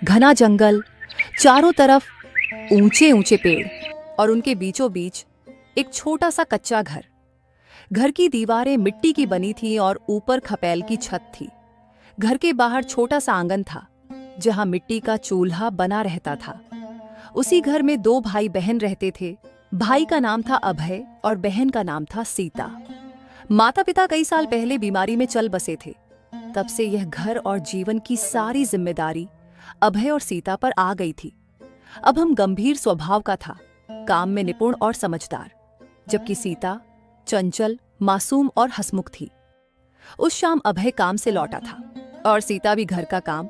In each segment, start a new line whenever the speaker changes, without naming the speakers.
घना जंगल, चारों तरफ ऊंचे ऊंचे पेड़ और उनके बीचों बीच एक छोटा सा कच्चा घर। घर की दीवारें मिट्टी की बनी थी और ऊपर खपैल की छत थी। घर के बाहर छोटा सा आंगन था जहां मिट्टी का चूल्हा बना रहता था। उसी घर में 2 भाई बहन रहते थे। भाई का नाम था अभय और बहन का नाम था सीता। माता पिता कई साल पहले बीमारी में चल बसे थे। तब से यह घर और जीवन की सारी जिम्मेदारी अभय और सीता पर आ गई थी। अब हम गंभीर स्वभाव का था, काम में निपुण और समझदार, जबकि सीता चंचल, मासूम और हंसमुख थी। उस शाम अभय काम से लौटा था और सीता भी घर का काम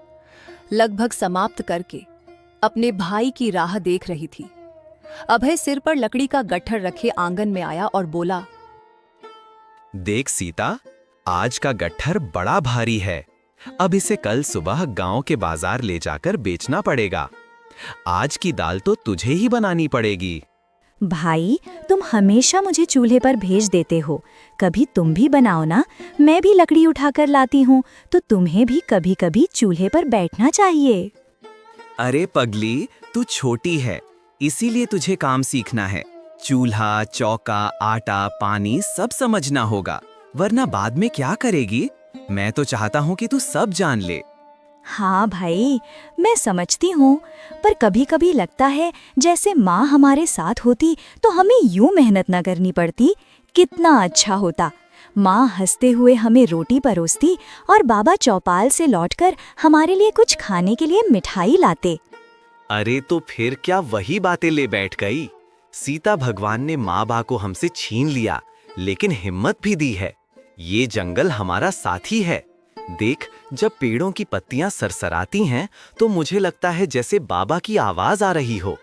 लगभग समाप्त करके अपने भाई की राह देख रही थी। अभय सिर पर लकड़ी का गट्ठर रखे आंगन में आया और बोला,
देख सीता, आज का गट्ठर बड़ा भारी है। अब इसे कल सुबह गांव के बाजार ले जाकर बेचना पड़ेगा। आज की दाल तो तुझे ही बनानी पड़ेगी।
भाई, तुम हमेशा मुझे चूल्हे पर भेज देते हो, कभी तुम भी बनाओ ना। मैं भी लकड़ी उठाकर लाती हूँ, तो तुम्हें भी कभी कभी चूल्हे पर बैठना चाहिए।
अरे पगली, तू छोटी है, इसीलिए तुझे काम सीखना है। चूल्हा, चौका, आटा, पानी सब समझना होगा, वरना बाद में क्या करेगी। मैं तो चाहता हूँ कि तू सब जान ले।
हाँ भाई, मैं समझती हूँ, पर कभी कभी लगता है जैसे माँ हमारे साथ होती तो हमें यूं मेहनत न करनी पड़ती। कितना अच्छा होता। माँ हंसते हुए हमें रोटी परोसती और बाबा चौपाल से लौटकर हमारे लिए कुछ खाने के लिए मिठाई लाते।
अरे तो फिर क्या वही बातें ले बैठ गई। सीता, भगवान ने माँ बाप को हमसे छीन लिया, लेकिन हिम्मत भी दी है। ये जंगल हमारा साथी है। देख, जब पेड़ों की पत्तियां सरसराती हैं तो मुझे लगता है जैसे बाबा की आवाज आ रही हो,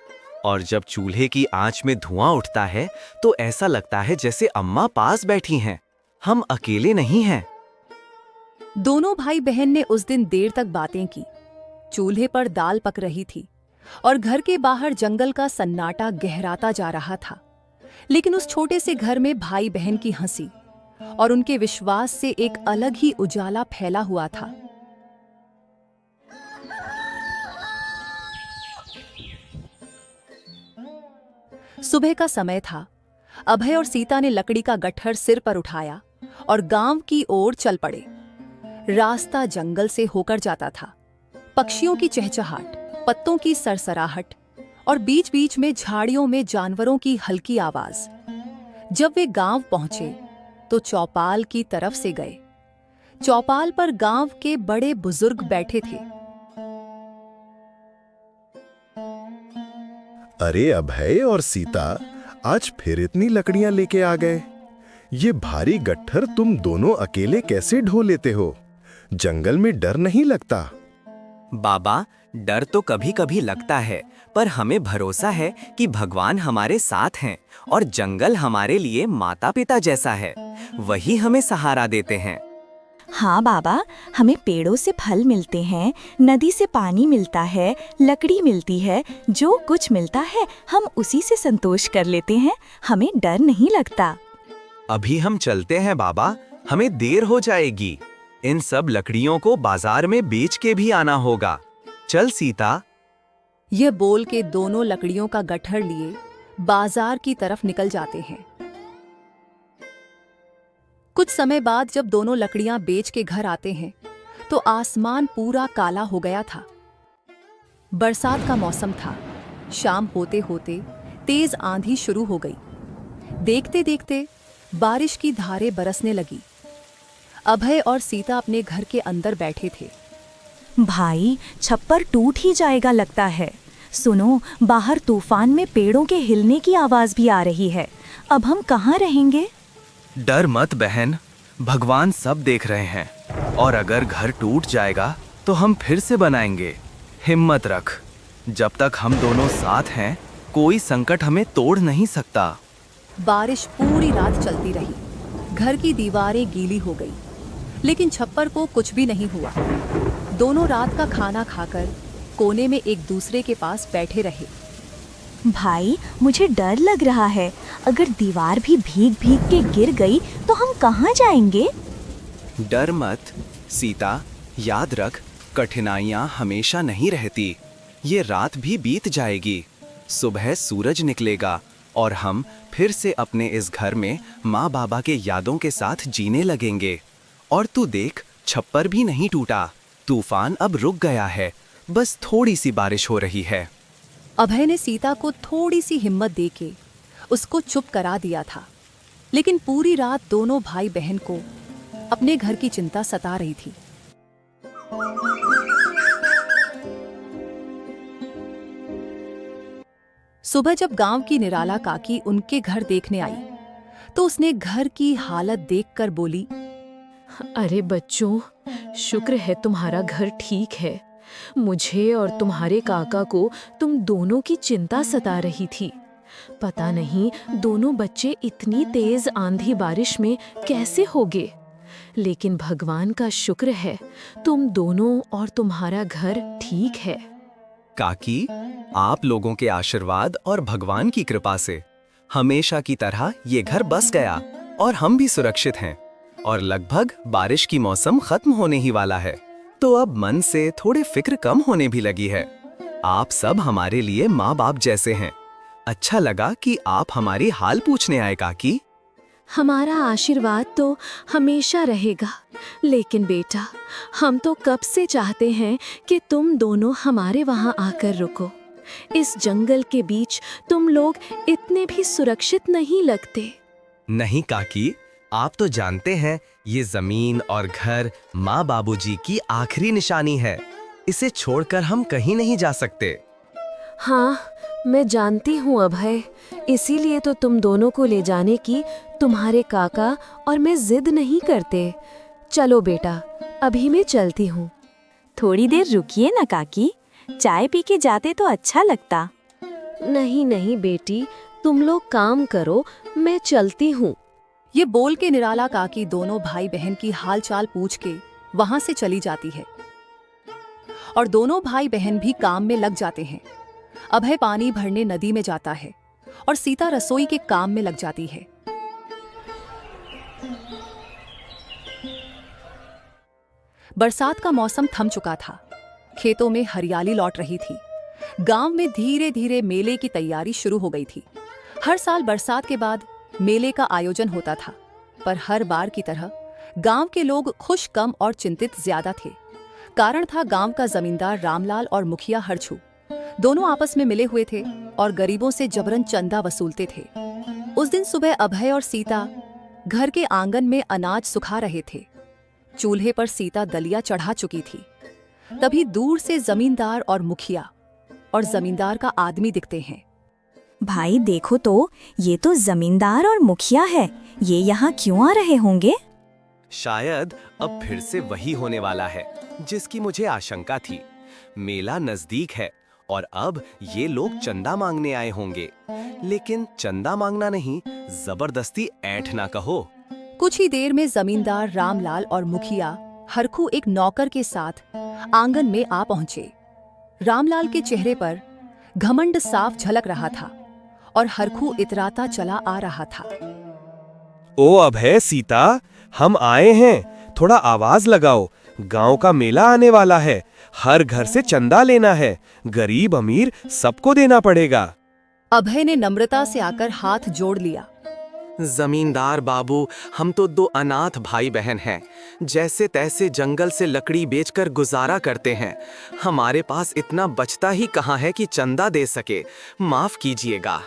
और जब चूल्हे की आंच में धुआं उठता है तो ऐसा लगता है जैसे अम्मा पास बैठी हैं। हम अकेले नहीं हैं।
दोनों भाई बहन ने उस दिन देर तक बातें की। चूल्हे पर दाल पक रही थी और घर के बाहर जंगल का सन्नाटा गहराता जा रहा था। लेकिन उस छोटे से घर में भाई बहन की हंसी और उनके विश्वास से एक अलग ही उजाला फैला हुआ था। सुबह का समय था। अभय और सीता ने लकड़ी का गट्ठर सिर पर उठाया और गांव की ओर चल पड़े। रास्ता जंगल से होकर जाता था। पक्षियों की चहचहाट, पत्तों की सरसराहट और बीच बीच में झाड़ियों में जानवरों की हल्की आवाज। जब वे गांव पहुंचे तो चौपाल की तरफ से गए। चौपाल पर गांव के बड़े बुजुर्ग बैठे थे।
अरे अभय और सीता, आज फिर इतनी लकड़ियां लेके आ गए। ये भारी गट्ठर तुम दोनों अकेले कैसे ढो लेते हो? जंगल में डर नहीं लगता?
बाबा, डर तो कभी कभी लगता है, पर हमें भरोसा है कि भगवान हमारे साथ हैं और जंगल हमारे लिए माता पिता जैसा है। वही हमें सहारा देते हैं।
हाँ बाबा, हमें पेड़ों से फल मिलते हैं, नदी से पानी मिलता है, लकड़ी मिलती है। जो कुछ मिलता है हम उसी से संतोष कर लेते हैं। हमें डर नहीं लगता।
अभी हम चलते हैं बाबा, हमें देर हो जाएगी। इन सब लकड़ियों को बाजार में बेच के भी आना होगा। चल सीता।
यह बोल के दोनों लकड़ियों का गट्ठर लिए बाजार की तरफ निकल जाते हैं। कुछ समय बाद जब दोनों लकड़ियां बेच के घर आते हैं तो आसमान पूरा काला हो गया था। बरसात का मौसम था। शाम होते होते तेज आंधी शुरू हो गई। देखते देखते बारिश की धारें बरसने लगी। अभय और सीता अपने घर के अंदर बैठे थे।
भाई, छप्पर टूट ही जाएगा लगता है। सुनो, बाहर तूफान में पेड़ों के हिलने की आवाज भी आ रही है। अब हम कहाँ रहेंगे?
डर मत बहन, भगवान सब देख रहे हैं, और अगर घर टूट जाएगा तो हम फिर से बनाएंगे। हिम्मत रख, जब तक हम दोनों साथ हैं कोई संकट हमें तोड़ नहीं सकता।
बारिश पूरी रात चलती रही। घर की दीवारें गीली हो गई, लेकिन छप्पर को कुछ भी नहीं हुआ। दोनों रात का खाना खाकर कोने में एक दूसरे के पास बैठे रहे।
भाई, मुझे डर लग रहा है। अगर दीवार भी भीग भीग के गिर गई तो हम कहाँ जाएंगे?
डर मत सीता, याद रख, कठिनाइयां हमेशा नहीं रहती, ये रात भी बीत जाएगी। सुबह सूरज निकलेगा और हम फिर से अपने इस घर में माँ बाबा के यादों के साथ जीने लगेंगे। और तू देख, छप्पर भी नहीं टूटा, तूफान अब रुक गया है, बस थोड़ी सी बारिश हो रही है।
अभय ने सीता को थोड़ी सी हिम्मत देके उसको चुप करा दिया था, लेकिन पूरी रात दोनों भाई बहन को अपने घर की चिंता सता रही थी। सुबह जब गांव की निराला काकी उनके घर देखने आई, तो उसने घर की हालत देखकर बोली,
अरे बच्चों, शुक्र है तुम्हारा घर ठीक है। मुझे और तुम्हारे काका को तुम दोनों की चिंता सता रही थी। पता नहीं दोनों बच्चे इतनी तेज आंधी बारिश में कैसे होगे, लेकिन भगवान का शुक्र है तुम दोनों और तुम्हारा घर ठीक है।
काकी, आप लोगों के आशीर्वाद और भगवान की कृपा से हमेशा की तरह ये घर बस गया और हम भी सुरक्षित हैं। और लगभग बारिश की मौसम खत्म होने ही वाला है, तो अब मन से थोड़ी फिक्र कम होने भी लगी है। आप सब हमारे लिए माँ बाप जैसे हैं। अच्छा लगा कि आप हमारी हाल पूछने आए काकी।
हमारा आशीर्वाद तो हमेशा रहेगा, लेकिन बेटा, हम तो कब से चाहते हैं कि तुम दोनों हमारे वहाँ आकर रुको। इस जंगल के बीच तुम लोग इतने भी सुरक्षित नहीं लगते।
नहीं काकी, आप तो जानते हैं ये जमीन और घर माँ बाबूजी की आखिरी निशानी है। इसे छोड़कर हम कहीं नहीं जा सकते।
हाँ, मैं जानती हूँ अभय, इसीलिए तो तुम दोनों को ले जाने की तुम्हारे काका और मैं जिद नहीं करते। चलो बेटा, अभी मैं चलती हूँ।
थोड़ी देर रुकिए ना काकी, चाय पी के जाते तो अच्छा लगता।
नहीं नहीं बेटी, तुम लोग काम करो, मैं चलती हूँ।
ये बोल के निराला काकी दोनों भाई बहन की हालचाल पूछ के वहां से चली जाती है और दोनों भाई बहन भी काम में लग जाते हैं। अभय पानी भरने नदी में जाता है और सीता रसोई के काम में लग जाती है। बरसात का मौसम थम चुका था, खेतों में हरियाली लौट रही थी। गांव में धीरे धीरे मेले की तैयारी शुरू हो गई थी। हर साल बरसात के बाद मेले का आयोजन होता था, पर हर बार की तरह गांव के लोग खुश कम और चिंतित ज्यादा थे। कारण था गांव का जमींदार रामलाल और मुखिया हरछू दोनों आपस में मिले हुए थे और गरीबों से जबरन चंदा वसूलते थे। उस दिन सुबह अभय और सीता घर के आंगन में अनाज सुखा रहे थे। चूल्हे पर सीता दलिया चढ़ा चुकी थी। तभी दूर से जमींदार और मुखिया और जमींदार का आदमी दिखते हैं।
भाई देखो तो, ये तो जमींदार और मुखिया है। ये यहाँ क्यों आ रहे होंगे?
शायद अब फिर से वही होने वाला है जिसकी मुझे आशंका थी। मेला नजदीक है और अब ये लोग चंदा मांगने आए होंगे। लेकिन चंदा मांगना नहीं, जबरदस्ती ऐंठ ना कहो।
कुछ ही देर में जमींदार रामलाल और मुखिया हरखू एक नौकर के साथ आंगन में आ पहुंचे। रामलाल के चेहरे पर घमंड साफ झलक रहा था और हरखू इतराता चला आ रहा था।
ओ अभय, सीता, हम आए हैं, थोड़ा आवाज लगाओ। गांव का मेला आने वाला है, हर घर से चंदा लेना है। गरीब अमीर सबको देना पड़ेगा।
अभय ने नम्रता से आकर हाथ जोड़ लिया।
जमींदार बाबू, हम तो दो अनाथ भाई बहन हैं। जैसे तैसे जंगल से लकड़ी बेचकर गुजारा करते हैं। हमारे पास इतना बचता ही कहाँ है कि चंदा दे सके। माफ कीजिएगा।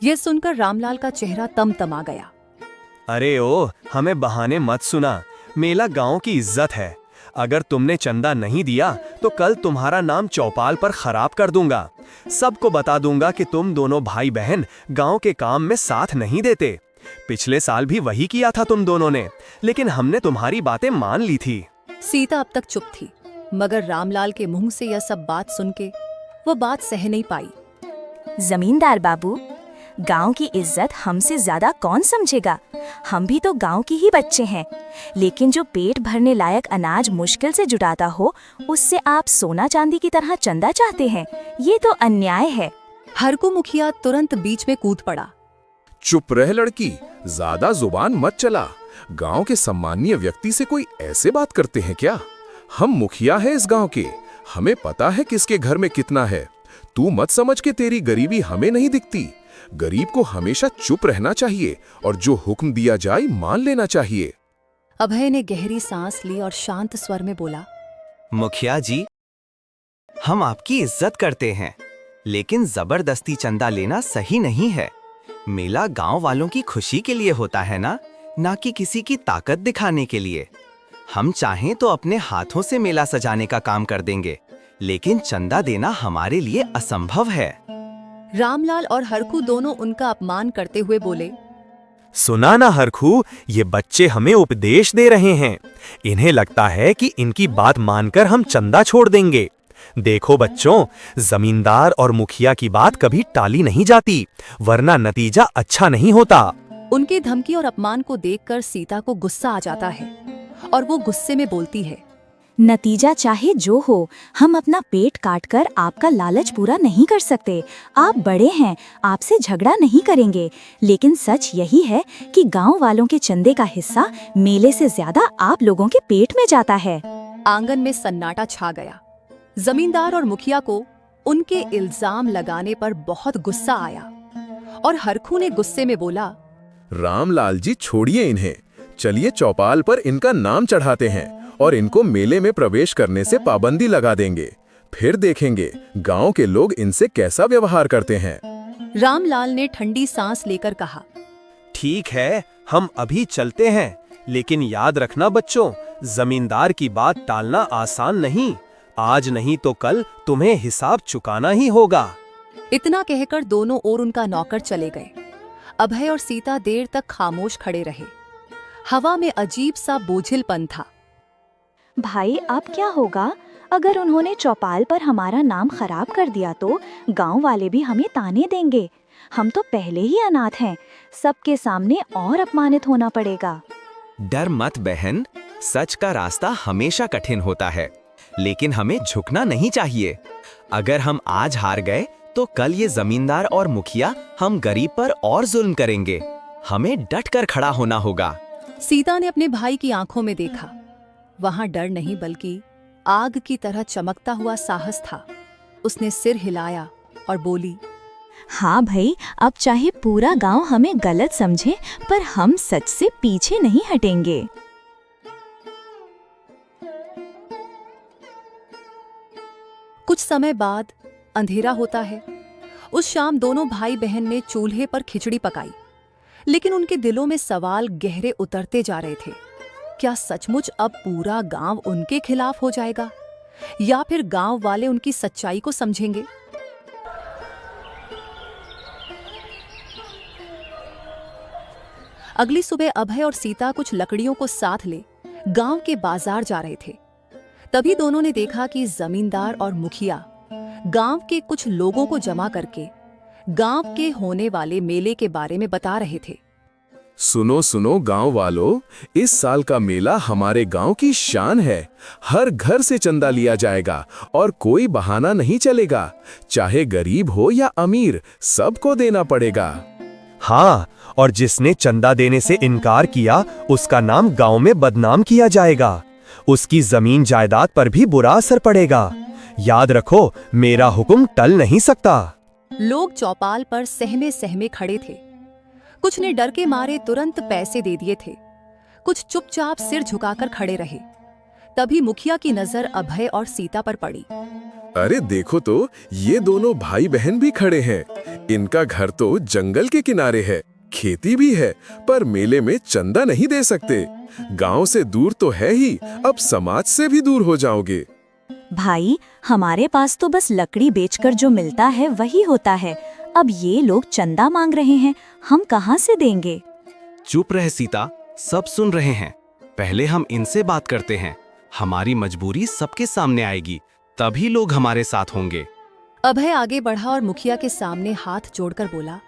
यह सुनकर रामलाल का चेहरा तमतमा गया।
अरे ओ, हमें बहाने मत सुना। मेला गांव की इज्जत है। अगर तुमने चंदा नहीं दिया तो कल तुम्हारा नाम चौपाल पर खराब कर दूंगा। सबको बता दूंगा कि तुम दोनों भाई बहन गांव के काम में साथ नहीं देते। पिछले साल भी वही किया था तुम दोनों ने, लेकिन हमने तुम्हारी बातें मान ली थी।
सीता अब तक चुप थी, मगर रामलाल के मुंह से यह सब बात सुन के वो बात सह नहीं पाई।
जमींदार बाबू, गांव की इज्जत हमसे ज्यादा कौन समझेगा? हम भी तो गांव के ही बच्चे हैं। लेकिन जो पेट भरने लायक अनाज मुश्किल से जुटाता हो, उससे आप सोना चांदी की तरह चंदा चाहते हैं? ये तो अन्याय है।
हरकू मुखिया तुरंत बीच में कूद पड़ा।
चुप रह लड़की, ज्यादा जुबान मत चला। गांव के सम्मानीय व्यक्ति से कोई ऐसे बात करते हैं क्या? हम मुखिया है इस गांव के, हमें पता है किसके घर में कितना है। तू मत समझ के तेरी गरीबी हमें नहीं दिखती। गरीब को हमेशा चुप रहना चाहिए और जो हुक्म दिया जाए मान लेना चाहिए।
अभय ने गहरी सांस ली और शांत स्वर में बोला,
मुखिया जी, हम आपकी इज्जत करते हैं, लेकिन जबरदस्ती चंदा लेना सही नहीं है। मेला गांव वालों की खुशी के लिए होता है ना कि किसी की ताकत दिखाने के लिए। हम चाहें तो अपने हाथों से मेला सजाने का काम कर देंगे, लेकिन चंदा देना हमारे लिए असंभव है।
रामलाल और हरखू दोनों उनका अपमान करते हुए बोले,
सुना ना हरखू, ये बच्चे हमें उपदेश दे रहे हैं। इन्हें लगता है कि इनकी बात मानकर हम चंदा छोड़ देंगे। देखो बच्चों, जमींदार और मुखिया की बात कभी टाली नहीं जाती, वरना नतीजा अच्छा नहीं होता।
उनकी धमकी और अपमान को देखकर सीता को गुस्सा आ जाता है और वो गुस्से में बोलती है,
नतीजा चाहे जो हो, हम अपना पेट काटकर आपका लालच पूरा नहीं कर सकते। आप बड़े हैं, आपसे झगड़ा नहीं करेंगे, लेकिन सच यही है कि गांव वालों के चंदे का हिस्सा मेले से ज्यादा आप लोगों के पेट में जाता है।
आंगन में सन्नाटा छा गया। जमींदार और मुखिया को उनके इल्जाम लगाने पर बहुत गुस्सा आया और हरखू ने गुस्से में बोला,
रामलाल जी छोड़िए इन्हें, चलिए चौपाल पर इनका नाम चढ़ाते हैं और इनको मेले में प्रवेश करने से पाबंदी लगा देंगे। फिर देखेंगे गांव के लोग इनसे कैसा व्यवहार करते हैं।
रामलाल ने ठंडी सांस लेकर कहा,
ठीक है, हम अभी चलते हैं, लेकिन याद रखना बच्चों, जमींदार की बात टालना आसान नहीं। आज नहीं तो कल तुम्हें हिसाब चुकाना ही होगा।
इतना कहकर दोनों ओर उनका नौकर चले गए। अभय और सीता देर तक खामोश खड़े रहे। हवा में अजीब सा बोझिलपन था।
भाई, अब क्या होगा? अगर उन्होंने चौपाल पर हमारा नाम खराब कर दिया तो गांव वाले भी हमें ताने देंगे। हम तो पहले ही अनाथ हैं, सबके सामने और अपमानित होना पड़ेगा।
डर मत बहन, सच का रास्ता हमेशा कठिन होता है, लेकिन हमें झुकना नहीं चाहिए। अगर हम आज हार गए तो कल ये जमींदार और मुखिया हम गरीब पर और जुल्म करेंगे। हमें डट कर खड़ा होना होगा।
सीता ने अपने भाई की आंखों में देखा। वहां डर नहीं बल्कि आग की तरह चमकता हुआ साहस था। उसने सिर हिलाया और बोली,
हाँ भाई, अब चाहे पूरा गांव हमें गलत समझे, पर हम सच से पीछे नहीं हटेंगे।
कुछ समय बाद अंधेरा होता है। उस शाम दोनों भाई बहन ने चूल्हे पर खिचड़ी पकाई, लेकिन उनके दिलों में सवाल गहरे उतरते जा रहे थे। क्या सचमुच अब पूरा गांव उनके खिलाफ हो जाएगा, या फिर गांव वाले उनकी सच्चाई को समझेंगे? अगली सुबह अभय और सीता कुछ लकड़ियों को साथ ले गांव के बाजार जा रहे थे। तभी दोनों ने देखा कि जमींदार और मुखिया गांव के कुछ लोगों को जमा करके गांव के होने वाले मेले के बारे में बता रहे थे।
सुनो सुनो गांव वालों, इस साल का मेला हमारे गांव की शान है। हर घर से चंदा लिया जाएगा और कोई बहाना नहीं चलेगा। चाहे गरीब हो या अमीर, सबको देना पड़ेगा।
हाँ, और जिसने चंदा देने से इनकार किया उसका नाम गांव में बदनाम किया जाएगा। उसकी जमीन जायदाद पर भी बुरा असर पड़ेगा। याद रखो, मेरा हुक्म टल नहीं सकता।
लोग चौपाल पर सहमे सहमे खड़े थे। कुछ ने डर के मारे तुरंत पैसे दे दिए थे, कुछ चुपचाप सिर झुकाकर खड़े रहे। तभी मुखिया की नजर अभय और सीता पर पड़ी।
अरे देखो तो, ये दोनों भाई बहन भी खड़े हैं। इनका घर तो जंगल के किनारे है, खेती भी है, पर मेले में चंदा नहीं दे सकते। गांव से दूर तो है ही, अब समाज से भी दूर हो जाओगे।
भाई, हमारे पास तो बस लकड़ी बेचकर जो मिलता है वही होता है। अब ये लोग चंदा मांग रहे हैं, हम कहाँ से देंगे?
चुप रह सीता, सब सुन रहे हैं। पहले हम इनसे बात करते हैं। हमारी मजबूरी सबके सामने आएगी, तभी लोग हमारे साथ होंगे।
अभय आगे बढ़ा और मुखिया के सामने हाथ जोड़कर बोला,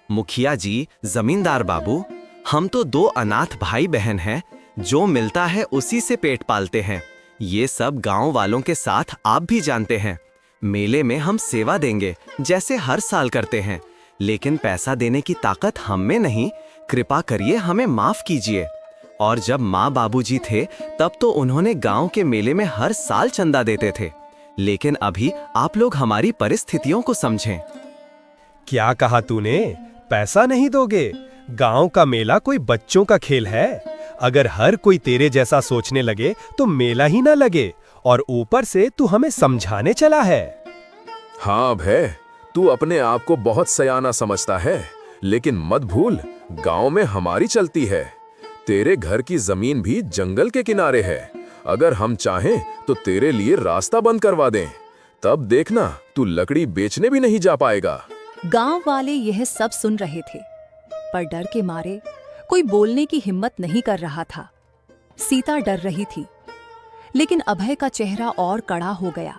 मुखिया जी, जमींदार बाबू, हम तो दो अनाथ भाई बहन हैं, जो मिलता है उसी से पेट पालते हैं। ये सब गांव वालों के साथ आप भी जानते हैं। मेले में हम सेवा देंगे जैसे हर साल करते हैं, लेकिन पैसा देने की ताकत हम में नहीं। कृपा करिए हमें माफ कीजिए। और जब माँ बाबूजी थे तब तो उन्होंने गांव के मेले में हर साल चंदा देते थे। लेकिन अभी आप लोग हमारी परिस्थितियों को समझें।
क्या कहा तूने? पैसा नहीं दोगे? गांव का मेला कोई बच्चों का खेल है? अगर हर कोई तेरे जैसा सोचने लगे तो मेला ही ना लगे, और ऊपर से तू हमें समझाने चला है।
हाँ अभय, तू अपने आप को बहुत सयाना समझता है, लेकिन मत भूल गांव में हमारी चलती है। तेरे घर की जमीन भी जंगल के किनारे है। अगर हम चाहें तो तेरे लिए रास्ता बंद करवा दें। तब देखना तू लकड़ी बेचने भी नहीं जा पाएगा।
गांव वाले यह सब सुन रहे थे, पर डर के मारे कोई बोलने की हिम्मत नहीं कर रहा था। सीता डर रही थी, लेकिन अभय का चेहरा और कड़ा हो गया।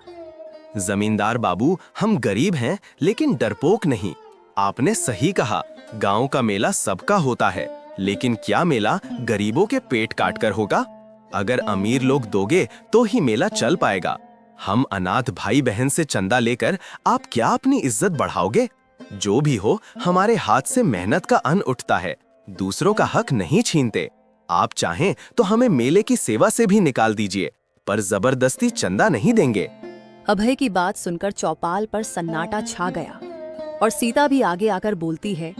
जमींदार बाबू, हम गरीब हैं लेकिन डरपोक नहीं। आपने सही कहा, गांव का मेला सबका होता है, लेकिन क्या मेला गरीबों के पेट काट कर होगा? अगर अमीर लोग दोगे तो ही मेला चल पाएगा। हम अनाथ भाई बहन से चंदा लेकर आप क्या अपनी इज्जत बढ़ाओगे? जो भी हो, हमारे हाथ से मेहनत का अन्न उठता है, दूसरों का हक नहीं छीनते। आप चाहें तो हमें मेले की सेवा से भी निकाल दीजिए, पर जबरदस्ती चंदा नहीं देंगे।
अभय की बात सुनकर चौपाल पर सन्नाटा छा गया और सीता भी आगे आकर बोलती है,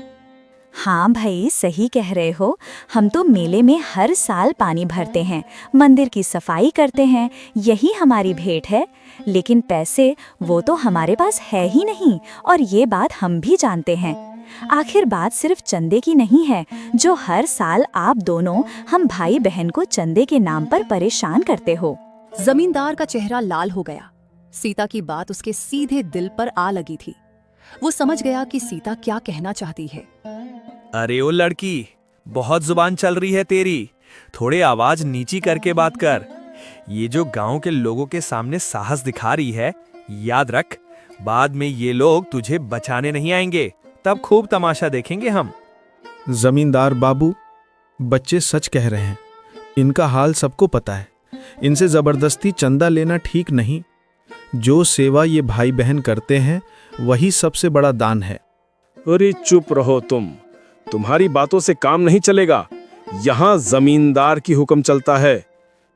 हाँ भाई, सही कह रहे हो। हम तो मेले में हर साल पानी भरते हैं, मंदिर की सफाई करते हैं, यही हमारी भेंट है। लेकिन पैसे वो तो हमारे पास है ही नहीं, और ये बात हम भी जानते हैं। आखिर बात सिर्फ चंदे की नहीं है, जो हर साल आप दोनों हम भाई बहन को चंदे के नाम पर परेशान करते हो।
जमींदार का चेहरा लाल हो गया। सीता की बात उसके सीधे दिल पर आ लगी थी। वो समझ गया कि सीता क्या कहना चाहती है।
अरे ओ लड़की, बहुत जुबान चल रही है तेरी, थोड़े आवाज नीची करके बात कर। ये जो गांव के लोगों के सामने साहस दिखा रही है, याद रख, बाद में ये लोग तुझे बचाने नहीं आएंगे, तब खूब तमाशा देखेंगे हम।
जमींदार बाबू, बच्चे सच कह रहे हैं, इनका हाल सबको पता है। इनसे जबरदस्ती चंदा लेना ठीक नहीं। जो सेवा ये भाई बहन करते हैं वही सबसे बड़ा दान है।
अरे चुप रहो तुम, तुम्हारी बातों से काम नहीं चलेगा। यहाँ जमींदार की हुक्म चलता है।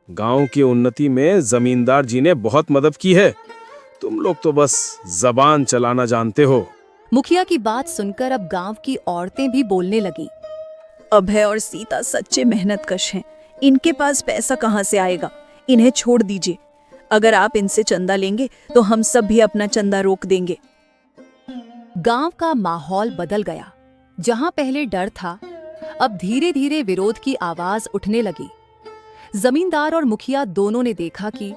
गांव की उन्नति में जमींदार जी ने बहुत मदद की है। तुम लोग तो बस जबान चलाना जानते हो।
मुखिया की बात सुनकर अब गांव की औरतें भी बोलने लगी।
अभय और सीता सच्चे मेहनतकश हैं। इनके पास पैसा कहाँ से आएगा? इन्हें छोड़ दीजिए। अगर आप इनसे चंदा लेंगे तो हम सब भी अपना चंदा रोक देंगे।
गांव का माहौल बदल गया। जहां पहले डर था, अब धीरे धीरे विरोध की आवाज उठने लगी। जमींदार और मुखिया दोनों ने देखा कि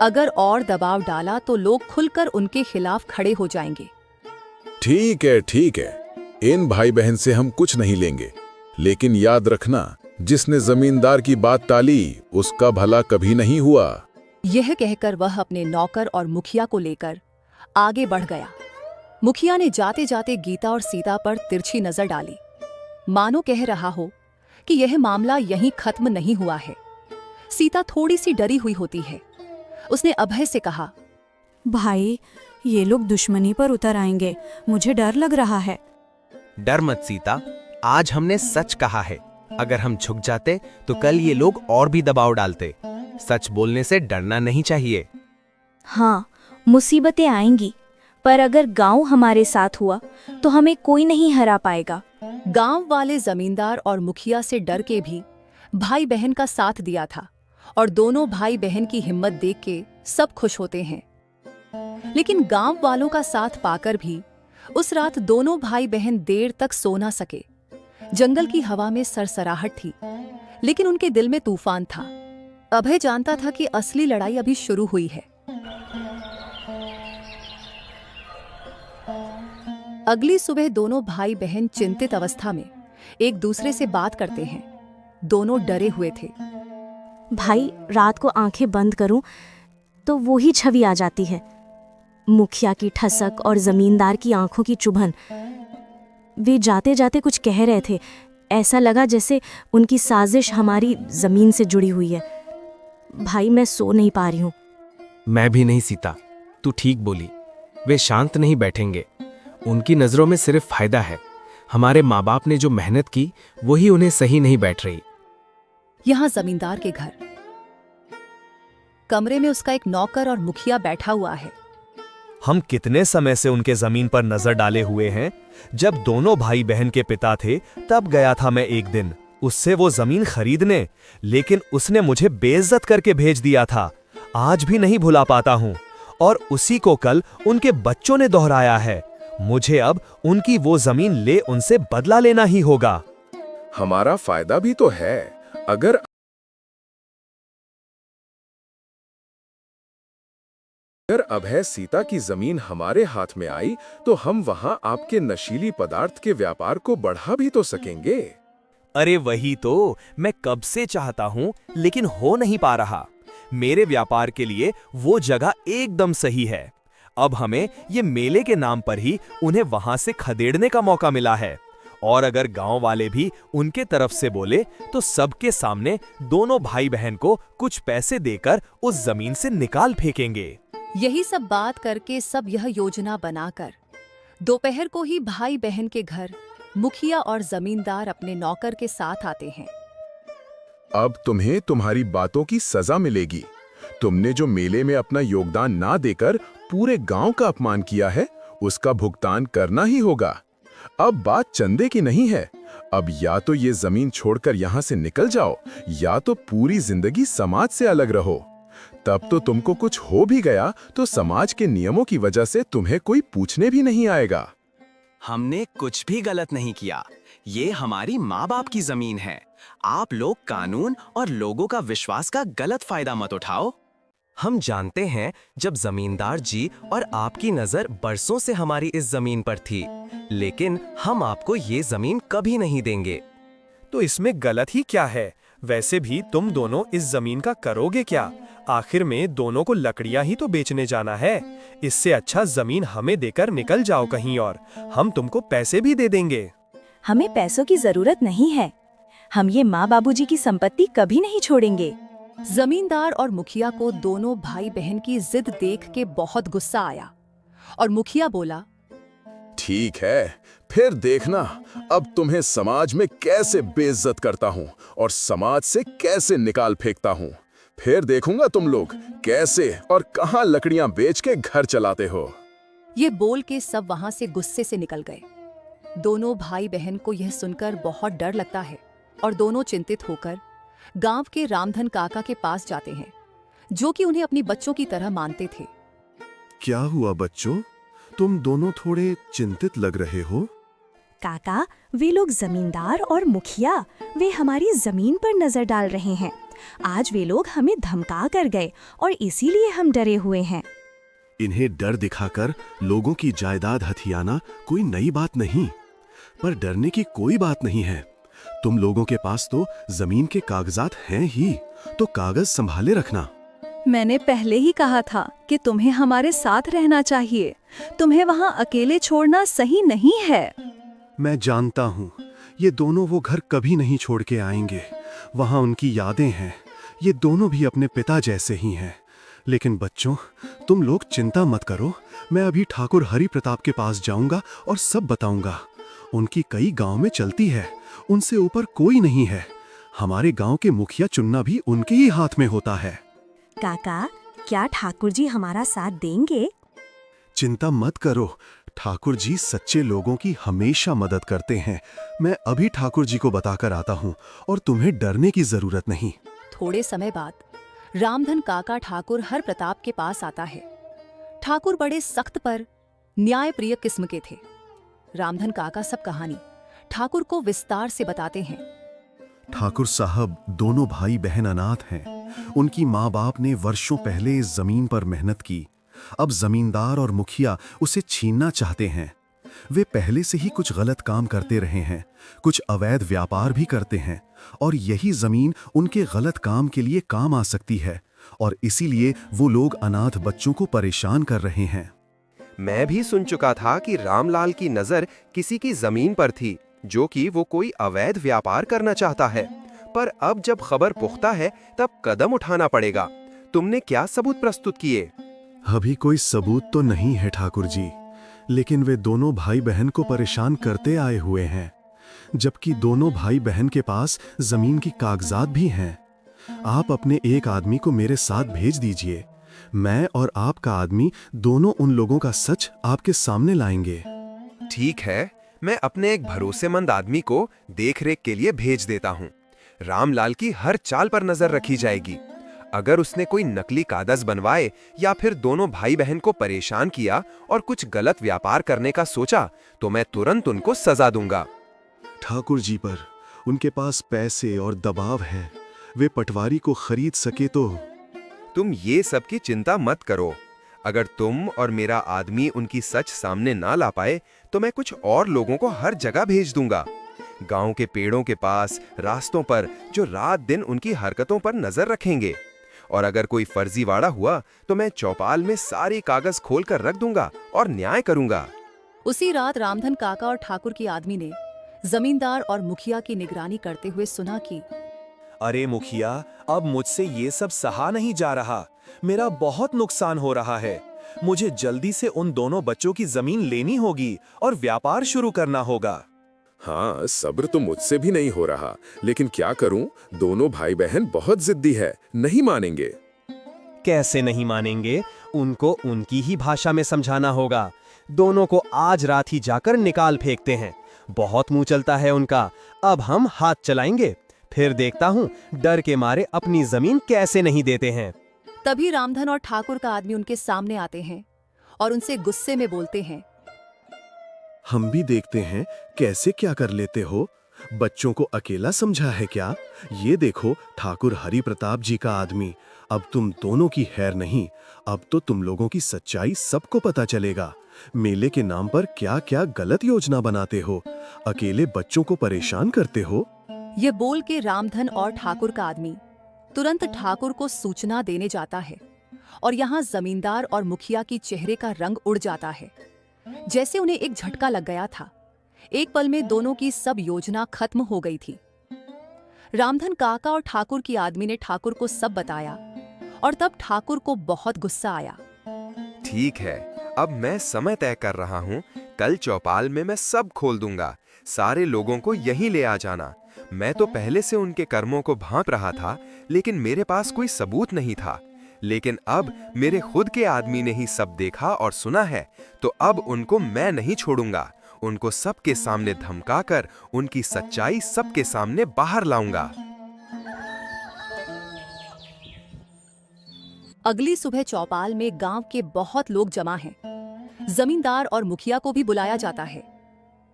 अगर और दबाव डाला तो लोग खुलकर उनके खिलाफ खड़े हो जाएंगे।
ठीक है, इन भाई बहन से हम कुछ नहीं लेंगे, लेकिन याद रखना, जिसने जमींदार की बात टाली उसका भला कभी नहीं हुआ।
यह कहकर वह अपने नौकर और मुखिया को लेकर आगे बढ़ गया। मुखिया ने जाते जाते गीता और सीता पर तिरछी नजर डाली, मानो कह रहा हो कि यह मामला यहीं खत्म नहीं हुआ है। सीता थोड़ी सी डरी हुई होती है। उसने अभय से कहा,
भाई, ये लोग दुश्मनी पर उतर आएंगे, मुझे डर लग रहा है।
डर मत सीता, आज हमने सच कहा है। अगर हम झुक जाते तो कल ये लोग और भी दबाव डालते। सच बोलने से डरना नहीं चाहिए।
हाँ, मुसीबतें आएंगी, पर अगर गांव हमारे साथ हुआ तो हमें कोई नहीं हरा पाएगा।
गांव वाले जमींदार और मुखिया से डर के भी भाई बहन का साथ दिया था, और दोनों भाई बहन की हिम्मत देख के सब खुश होते हैं। लेकिन गांव वालों का साथ पाकर भी उस रात दोनों भाई बहन देर तक सो ना सके। जंगल की हवा में सरसराहट थी, लेकिन उनके दिल में तूफान था। अभय जानता था कि असली लड़ाई अभी शुरू हुई है। अगली सुबह दोनों भाई बहन चिंतित अवस्था में एक दूसरे से बात करते हैं। दोनों डरे हुए थे।
भाई, रात को आंखें बंद करूं तो वो ही छवि आ जाती है, मुखिया की ठसक और जमींदार की आंखों की चुभन। वे जाते जाते कुछ कह रहे थे, ऐसा लगा जैसे उनकी साजिश हमारी जमीन से जुड़ी हुई है। भाई, मैं सो नहीं पा रही हूँ।
मैं भी नहीं सीता, तू ठीक बोली। वे शांत नहीं बैठेंगे, उनकी नजरों में सिर्फ फायदा है। हमारे माँ बाप ने जो मेहनत की वही उन्हें सही नहीं बैठ रही।
यहाँ जमींदार के घर। कमरे में उसका एक नौकर और मुखिया बैठा हुआ है।
हम कितने समय से उनके जमीन पर नजर डाले हुए हैं। जब दोनों भाई बहन के पिता थे तब गया था मैं एक दिन उससे वो जमीन खरीदने, लेकिन उसने मुझे बेइज्जत करके भेज दिया था। आज भी नहीं भुला पाता हूँ और उसी को कल उनके बच्चों ने दोहराया है। मुझे अब उनकी वो जमीन ले उनसे बदला लेना ही होगा।
हमारा फायदा भी तो है। अगर अभय सीता की जमीन हमारे हाथ में आई तो हम वहां आपके नशीली पदार्थ के व्यापार को बढ़ा भी तो सकेंगे।
अरे वही तो मैं कब से चाहता हूं, लेकिन हो नहीं पा रहा। मेरे व्यापार के लिए वो जगह एकदम सही है। अब हमें ये मेले के नाम पर ही उन्हें वहां से खदेड़ने का मौका मिला है, और अगर गांव वाले भी उनके तरफ से बोले तो सबके सामने दोनों भाई बहन को कुछ पैसे देकर उस जमीन से निकाल फेंकेंगे।
यही सब बात करके सब यह योजना बनाकर दोपहर को ही भाई बहन के घर मुखिया और जमींदार अपने नौकर के साथ आते हैं।
अब तुम्हें तुम्हारी बातों की सजा मिलेगी। तुमने जो मेले में अपना योगदान ना देकर पूरे गांव का अपमान किया है, उसका भुगतान करना ही होगा। अब बात चंदे की नहीं है। अब या तो ये जमीन छोड़कर यहाँ से निकल जाओ, या तो पूरी जिंदगी समाज से अलग रहो। तब तो तुमको कुछ हो भी गया तो समाज के नियमों की वजह से तुम्हें कोई पूछने भी नहीं आएगा।
हमने कुछ भी गलत नहीं किया। ये हमारी माँ बाप की जमीन है। आप लोग कानून और लोगों का विश्वास का गलत फायदा मत उठाओ। हम जानते हैं जब जमींदार जी और आपकी नजर बरसों से हमारी इस जमीन पर थी, लेकिन हम आपको ये जमीन कभी नहीं देंगे।
तो इसमें गलत ही क्या है? वैसे भी तुम दोनों इस जमीन का करोगे क्या? आखिर में दोनों को लकड़ियां ही तो बेचने जाना है। इससे अच्छा जमीन हमें देकर निकल जाओ कहीं और, हम तुमको पैसे भी दे देंगे।
हमें पैसों की जरूरत नहीं है। हम ये माँ बाबूजी की संपत्ति कभी नहीं छोड़ेंगे।
जमींदार और मुखिया को दोनों भाई बहन की जिद देख के बहुत गुस्सा आया और मुखिया बोला,
ठीक है, फिर देखना अब तुम्हें समाज में कैसे बेइज्जत करता हूँ और समाज से कैसे निकाल फेंकता हूँ। फिर देखूंगा तुम लोग कैसे और कहाँ लकड़ियां बेच के घर चलाते हो।
ये बोल के सब वहां से गुस्से से निकल गए। दोनों भाई बहन को यह सुनकर बहुत डर लगता है और दोनों चिंतित होकर गांव के रामधन काका के पास जाते हैं, जो कि उन्हें अपनी बच्चों की तरह मानते थे।
क्या हुआ बच्चों, तुम दोनों थोड़े चिंतित लग रहे हो?
काका, वे लोग जमींदार और मुखिया वे हमारी जमीन पर नजर डाल रहे हैं। आज वे लोग हमें धमका कर गए और इसीलिए हम डरे हुए हैं।
इन्हें डर दिखाकर लोगों की जायदाद हथियाना कोई नई बात नहीं, पर डरने की कोई बात नहीं है। तुम लोगों के पास तो जमीन के कागजात हैं ही, तो कागज संभाले रखना।
मैंने पहले ही कहा था कि तुम्हें हमारे साथ रहना चाहिए। तुम्हें वहाँ अकेले छोड़ना सही नहीं है।
मैं जानता हूँ, ये दोनों वो घर कभी नहीं छोड़ के आएंगे। वहाँ उनकी यादें हैं। ये दोनों भी अपने पिता जैसे ही हैं। लेकिन बच्चों, तुम लोग चिंता मत करो। मैं अभी ठाकुर हरि प्रताप के पास जाऊंगा और सब बताऊंगा। उनकी कई गांव में चलती है, उनसे ऊपर कोई नहीं है। हमारे गांव के मुखिया चुनना भी उनके ही हाथ में होता है।
काका, क्या ठाकुर जी हमारा साथ देंगे?
चिंता मत करो, ठाकुर जी सच्चे लोगों की हमेशा मदद करते हैं। मैं अभी ठाकुर जी को बताकर आता हूँ और तुम्हें डरने की जरूरत नहीं।
थोड़े समय बाद रामधन काका ठाकुर हर प्रताप के पास आता है। ठाकुर बड़े सख्त पर न्यायप्रिय किस्म के थे। रामधन काका सब कहानी ठाकुर को विस्तार से बताते हैं।
ठाकुर साहब, दोनों भाई बहन अनाथ हैं। उनकी माँ बाप ने वर्षों पहले इस जमीन पर मेहनत की। अब जमींदार और मुखिया उसे छीनना चाहते हैं। वे पहले से ही कुछ गलत काम करते रहे हैं, कुछ अवैध व्यापार भी करते हैं, और यही जमीन उनके गलत काम के लिए काम आ सकती है, और इसीलिए वो लोग अनाथ बच्चों को परेशान कर रहे हैं।
मैं भी सुन चुका था कि रामलाल की नजर किसी की जमीन पर थी, जो कि वो कोई अवैध व्यापार करना चाहता है। पर अब जब खबर पुख्ता है तब कदम उठाना पड़ेगा। तुमने क्या सबूत प्रस्तुत किए?
अभी कोई सबूत तो नहीं है ठाकुर जी, लेकिन वे दोनों भाई बहन को परेशान करते आए हुए हैं।
जबकि दोनों भाई बहन के पास जमीन की कागजात भी हैं। आप अपने एक आदमी को मेरे साथ भेज दीजिए। मैं और आपका आदमी दोनों उन लोगों का सच आपके सामने लाएंगे।
ठीक है, मैं अपने एक भरोसेमंद आदमी को देखरेख के लिए भेज देता हूँ। रामलाल की हर चाल पर नजर रखी जाएगी। अगर उसने कोई नकली कागज बनवाए या फिर दोनों भाई बहन को परेशान किया और कुछ गलत व्यापार करने का सोचा तो मैं तुरंत उनको सजा दूंगा।
ठाकुर जी पर उनके पास पैसे और दबाव है, वे पटवारी को खरीद सके तो।
तुम ये सब की चिंता मत करो। अगर तुम और मेरा आदमी उनकी सच सामने ना ला पाए तो मैं कुछ और लोगों को हर जगह भेज दूंगा, गांव के पेड़ों के पास, रास्तों पर, जो रात दिन उनकी हरकतों पर नजर रखेंगे। और अगर कोई फर्जीवाड़ा हुआ तो मैं चौपाल में सारी कागज खोल कर रख दूंगा और न्याय करूंगा।
उसी रात रामधन काका और ठाकुर की आदमी ने जमींदार और मुखिया की निगरानी करते हुए सुना कि
अरे मुखिया, अब मुझसे ये सब सहा नहीं जा रहा। मेरा बहुत नुकसान हो रहा है। मुझे जल्दी से उन दोनों बच्चों की जमीन लेनी होगी और व्यापार शुरू करना होगा।
हाँ, सब्र तो मुझसे भी नहीं हो रहा, लेकिन क्या करूं, दोनों भाई बहन बहुत जिद्दी है, नहीं मानेंगे।
कैसे नहीं मानेंगे? उनको उनकी ही भाषा में समझाना होगा। दोनों को आज रात ही जाकर निकाल फेंकते हैं। बहुत मुंह चलता है उनका। अब हम हाथ चलाएंगे, फिर देखता हूँ डर के मारे अपनी जमीन कैसे नहीं देते हैं।
तभी रामधन और ठाकुर का आदमी उनके सामने आते हैं और उनसे गुस्से में बोलते हैं,
हम भी देखते हैं कैसे क्या कर लेते हो। बच्चों को अकेला समझा है क्या? ये देखो ठाकुर हरि प्रताप जी का आदमी, अब तुम दोनों की खैर नहीं, अब तो तुम लोगों की सच्चाई सबको पता चलेगा। मेले के नाम पर क्या क्या गलत योजना बनाते हो, अकेले बच्चों को परेशान करते हो।
ये बोल के रामधन और ठाकुर का आदमी तुरंत ठाकुर को सूचना देने जाता है और यहाँ जमींदार और मुखिया की चेहरे का रंग उड़ जाता है, जैसे उन्हें एक झटका लग गया था। एक पल में दोनों की सब योजना खत्म हो गई थी। रामधन काका और ठाकुर की आदमी ने ठाकुर को सब बताया और तब ठाकुर को बहुत गुस्सा आया।
ठीक है, अब मैं समय तय कर रहा हूँ। कल चौपाल में मैं सब खोल दूंगा। सारे लोगों को यहीं ले आ जाना। मैं तो पहले से उनके कर्मों को भांप रहा था, लेकिन मेरे पास कोई सबूत नहीं था। लेकिन अब मेरे खुद के आदमी ने ही सब देखा और सुना है, तो अब उनको मैं नहीं छोड़ूंगा। उनको सबके सामने धमकाकर उनकी सच्चाई सबके सामने बाहर लाऊंगा।
अगली सुबह चौपाल में गांव के बहुत लोग जमा हैं। जमींदार और मुखिया को भी बुलाया जाता है।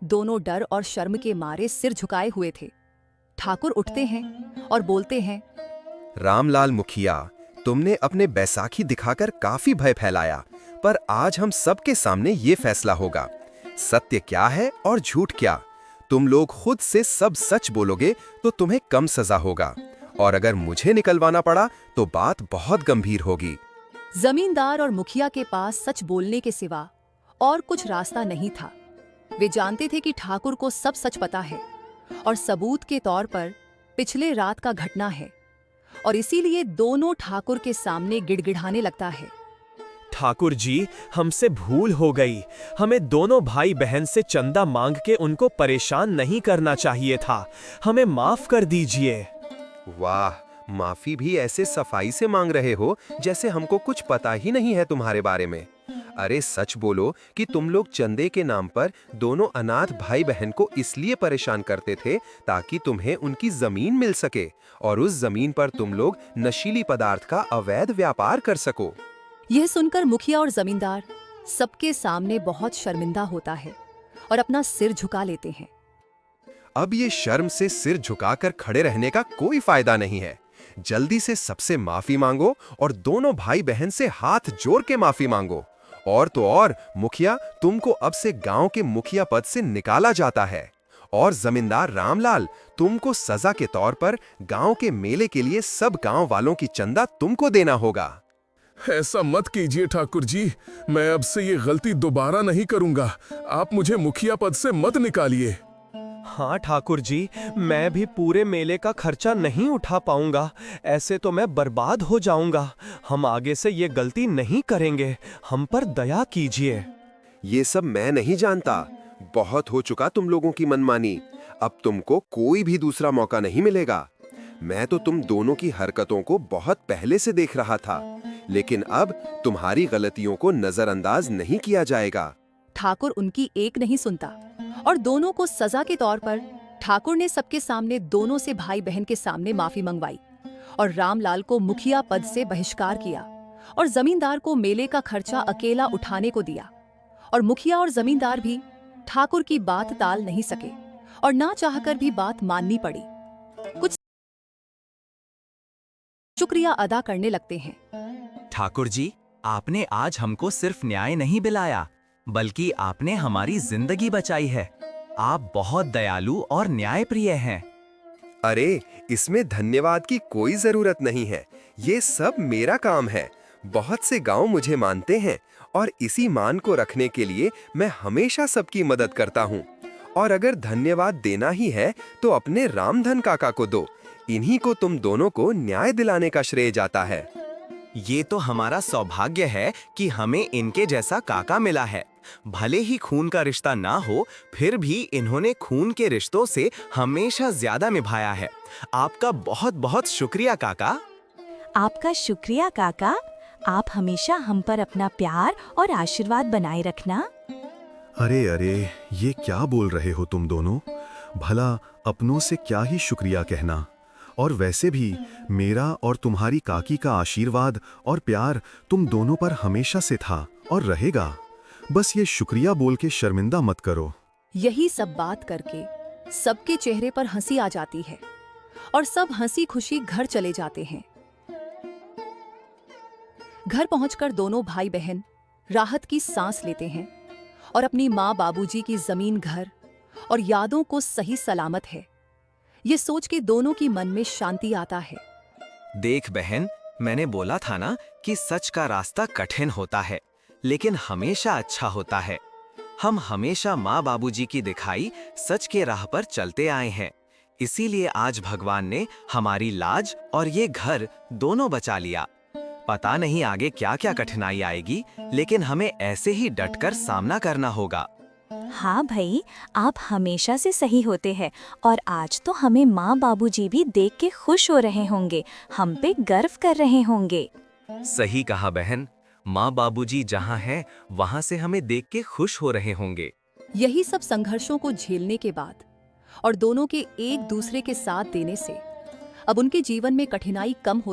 दोनों डर और शर्म के मारे सिर झुकाए हुए थे। ठाकुर उठते हैं और बोलते हैं,
रामलाल मुखिया, तुमने अपने बैसाखी दिखाकर काफी भय फैलाया, पर आज हम सबके सामने ये फैसला होगा, सत्य क्या है और झूठ क्या। तुम लोग खुद से सब सच बोलोगे तो तुम्हें कम सजा होगा, और अगर मुझे निकलवाना पड़ा तो बात बहुत गंभीर होगी।
जमींदार और मुखिया के पास सच बोलने के सिवा और कुछ रास्ता नहीं था। वे जानते थे कि ठाकुर को सब सच पता है और सबूत के तौर पर पिछले रात का घटना है, और इसीलिए दोनों ठाकुर के सामने गिड़गिड़ाने लगता है।
ठाकुर जी, हमसे भूल हो गई। हमें दोनों भाई बहन से चंदा मांग के उनको परेशान नहीं करना चाहिए था। हमें माफ कर दीजिए।
वाह, माफी भी ऐसे सफाई से मांग रहे हो जैसे हमको कुछ पता ही नहीं है तुम्हारे बारे में। अरे सच बोलो कि तुम लोग चंदे के नाम पर दोनों अनाथ भाई बहन को इसलिए परेशान करते थे ताकि तुम्हें उनकी जमीन मिल सके और उस जमीन पर तुम लोग नशीली पदार्थ का अवैध व्यापार कर सको।
यह सुनकर मुखिया और जमींदार सबके सामने बहुत शर्मिंदा होता है और अपना सिर झुका लेते हैं।
अब ये शर्म से सिर झुकाकर खड़े रहने का कोई फायदा नहीं है। जल्दी से सबसे माफी मांगो और दोनों भाई बहन से हाथ जोड़ के माफी मांगो। और तो और मुखिया, तुमको अब से गांव के मुखिया पद से निकाला जाता है, और जमींदार रामलाल, तुमको सजा के तौर पर गांव के मेले के लिए सब गांव वालों की चंदा तुमको देना होगा।
ऐसा मत कीजिए ठाकुर जी, मैं अब से ये गलती दोबारा नहीं करूंगा। आप मुझे मुखिया पद से मत निकालिए।
हाँ ठाकुर जी, मैं भी पूरे मेले का खर्चा नहीं उठा पाऊंगा। ऐसे तो मैं बर्बाद हो जाऊंगा। हम आगे से ये गलती नहीं करेंगे। हम पर दया कीजिए।
ये सब मैं नहीं जानता। बहुत हो चुका तुम लोगों की मनमानी। अब तुमको कोई भी दूसरा मौका नहीं मिलेगा। मैं तो तुम दोनों की हरकतों को बहुत पहले से देख रहा था, लेकिन अब तुम्हारी गलतियों को नजरअंदाज नहीं किया जाएगा।
ठाकुर उनकी एक नहीं सुनता और दोनों को सजा के तौर पर ठाकुर ने सबके सामने दोनों से भाई बहन के सामने माफी मंगवाई और रामलाल को मुखिया पद से बहिष्कार किया और जमींदार को मेले का खर्चा अकेला उठाने को दिया। और मुखिया और जमींदार भी ठाकुर की बात टाल नहीं सके और ना चाहकर भी बात माननी पड़ी। कुछ शुक्रिया अदा करने लगते हैं।
ठाकुर जी, आपने आज हमको सिर्फ न्याय नहीं दिलाया, बल्कि आपने हमारी जिंदगी बचाई है। आप बहुत दयालु और न्यायप्रिय हैं।
अरे, इसमें धन्यवाद की कोई जरूरत नहीं है। ये सब मेरा काम है। बहुत से गांव मुझे मानते हैं और इसी मान को रखने के लिए मैं हमेशा सबकी मदद करता हूँ। और अगर धन्यवाद देना ही है तो अपने रामधन काका को दो। इन्हीं को तुम दोनों को न्याय दिलाने का श्रेय जाता है।
ये तो हमारा सौभाग्य है कि हमें इनके जैसा काका मिला है। भले ही खून का रिश्ता ना हो, फिर भी इन्होंने खून के रिश्तों से हमेशा ज्यादा निभाया है। आपका बहुत बहुत शुक्रिया काका।
आपका शुक्रिया काका। आप हमेशा हम पर अपना प्यार और आशीर्वाद बनाए रखना।
अरे अरे, ये क्या बोल रहे हो तुम दोनों? भला अपनों से क्या ही शुक्रिया कहना। और वैसे भी मेरा और तुम्हारी काकी का आशीर्वाद और प्यार तुम दोनों पर हमेशा से था और रहेगा। बस ये शुक्रिया बोल के शर्मिंदा मत करो।
यही सब बात करके सबके चेहरे पर हंसी आ जाती है और सब हंसी खुशी घर चले जाते हैं। घर पहुंचकर दोनों भाई बहन राहत की सांस लेते हैं और अपनी माँ बाबूजी की जमीन, घर और यादों को सही सलामत है ये सोच के दोनों की मन में शांति आता है।
देख बहन, मैंने बोला था ना कि सच का रास्ता कठिन होता है, लेकिन हमेशा अच्छा होता है। हम हमेशा माँ बाबूजी की दिखाई सच के राह पर चलते आए हैं। इसीलिए आज भगवान ने हमारी लाज और ये घर दोनों बचा लिया। पता नहीं आगे क्या क्या कठिनाई आएगी, लेकिन हमें ऐसे ही डटकर सामना करना होगा।
हाँ भाई, आप हमेशा से सही होते हैं और आज तो हमें माँ बाबूजी भी देख के खुश हो रहे होंगे, हम पे गर्व कर रहे होंगे।
सही कहा बहन, माँ बाबूजी जहाँ हैं वहाँ से हमें देख के खुश हो रहे होंगे।
यही सब संघर्षों को झेलने के बाद और दोनों के एक दूसरे के साथ देने से अब उनके जीवन में कठिनाई कम हो रही